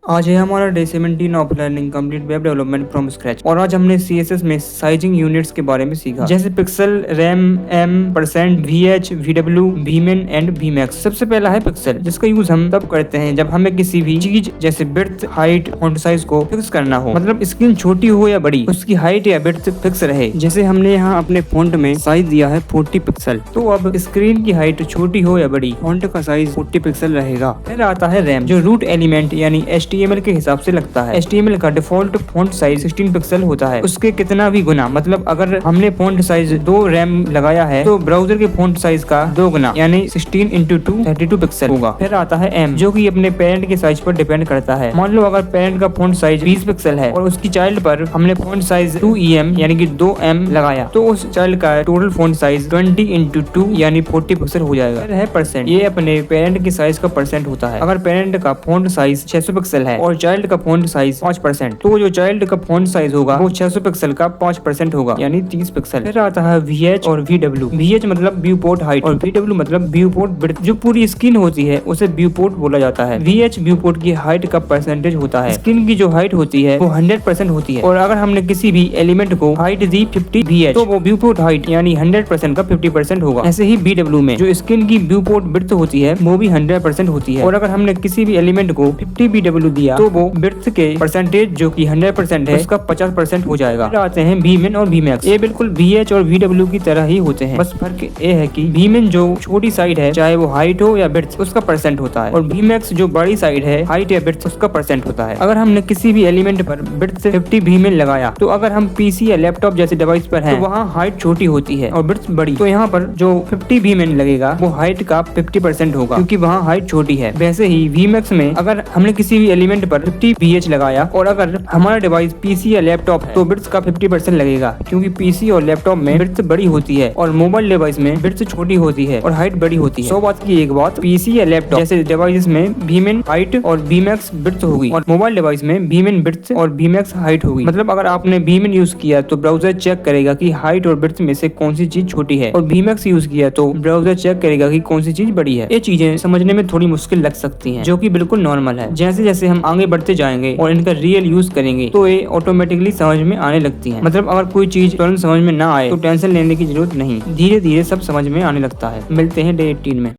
आज है हमारा day 17 of learning complete web development from scratch. और आज हमने CSS में साइजिंग यूनिट्स के बारे में सीखा, जैसे pixel, RAM, M, percent, VH, VW, Vmin and Vmax। सबसे पहला है पिक्सल, जिसका यूज हम तब करते हैं जब हमें किसी भी चीज जैसे विड्थ, हाइट, फॉन्ट साइज को फिक्स करना हो। मतलब स्क्रीन छोटी हो या बड़ी, उसकी हाइट या विड्थ फिक्स रहे। जैसे हमने यहाँ अपने फॉन्ट में साइज दिया है 40 पिक्सल, तो अब स्क्रीन की हाइट छोटी हो या बड़ी, फॉन्ट का साइज 40 पिक्सल रहेगा। फिर आता है रैम, जो रूट एलिमेंट यानी HTML के हिसाब से लगता है। HTML का डिफॉल्ट फॉन्ट साइज 16 पिक्सल होता है, उसके कितना भी गुना। मतलब अगर हमने फॉन्ट साइज 2 रैम लगाया है तो ब्राउजर के फॉन्ट साइज का 2 गुना यानी 16 × 2 32 पिक्सल होगा। फिर आता है M, जो कि अपने पेरेंट के साइज पर डिपेंड करता है। मान लो अगर पेरेंट का फॉन्ट साइज 20 पिक्सल है और उसकी चाइल्ड पर हमने फॉन्ट साइज 2EM यानी कि 2M लगाया, तो उस चाइल्ड का टोटल फॉन्ट साइज 20 × 2 यानी 40 पिक्सल हो जाएगा। फिर है परसेंट, ये अपने पेरेंट के साइज का परसेंट होता है। अगर पेरेंट का फॉन्ट साइज 600 पिक्सल है और चाइल्ड का फॉन्ट साइज 5%, तो जो चाइल्ड का फॉन्ट साइज होगा वो 600 पिक्सल का 5% होगा यानी 30 पिक्सल। फिर आता है VH और VW। VH मतलब व्यू पोर्ट हाइट और VW मतलब व्यू पोर्ट विड्थ। जो पूरी स्क्रीन होती है उसे व्यू पोर्ट बोला जाता है। VH व्यू पोर्ट की हाइट का परसेंटेज होता है। स्क्रीन की जो हाइट होती है वो 100% होती है, और अगर हमने किसी भी एलिमेंट को हाइट दी 50 VH, तो वो व्यू पोर्ट हाइट यानी 100% का 50% होगा। ऐसे ही VW में जो स्क्रीन की व्यू पोर्ट विड्थ होती है वो भी 100% होती है, और अगर हमने किसी भी एलिमेंट को 50 VW दिया तो वो विड्थ के परसेंटेज जो कि 100% है उसका 50% हो जाएगा। फिर आते हैं Vmin और Vmax। ये बिल्कुल VH और VW की तरह ही होते हैं, बस फर्क ये है कि Vmin जो छोटी साइड है चाहे वो हाइट हो या विड्थ, उसका परसेंट होता है, और Vmax जो बड़ी साइड है हाइट या विड्थ, उसका परसेंट होता है। अगर हमने किसी भी एलिमेंट पर विड्थ 50 Vmin लगाया, तो अगर हम PC या लैपटॉप जैसे डिवाइस पर हैं तो वहाँ हाइट छोटी होती है और विड्थ बड़ी, तो यहाँ पर जो 50 Vmin लगेगा वो हाइट का 50% होगा, क्योंकि वहाँ हाइट छोटी है। वैसे ही Vmax में अगर हमने किसी भी एलिमेंट पर 50 VH लगाया और अगर हमारा डिवाइस PC या लैपटॉप है तो विड्थ का 50% लगेगा, क्योंकि PC और लैपटॉप में विड्थ बड़ी होती है और मोबाइल डिवाइस में विड्थ छोटी होती है और हाइट बड़ी होती है। 100 बात की एक बात, PC या लैपटॉप जैसे डिवाइस में Vmin हाइट और Vmax विड्थ होगी, और मोबाइल डिवाइस में Vmin विड्थ और Vmax हाइट होगी। मतलब अगर आपने Vmin यूज किया तो ब्राउजर चेक करेगा कि हाइट और विड्थ में से कौन सी चीज छोटी है, और Vmax यूज किया तो ब्राउजर चेक करेगा कि कौन सी चीज बड़ी है। ये चीजें समझने में थोड़ी मुश्किल लग सकती हैं, जो कि बिल्कुल नॉर्मल है। जैसे जैसे हम आगे बढ़ते जाएंगे और इनका रियल यूज करेंगे तो ये ऑटोमेटिकली समझ में आने लगती है। मतलब अगर कोई चीज तुरंत समझ में ना आए तो टेंशन लेने की जरूरत नहीं, धीरे धीरे सब समझ में आने लगता है। मिलते हैं डे 18 में।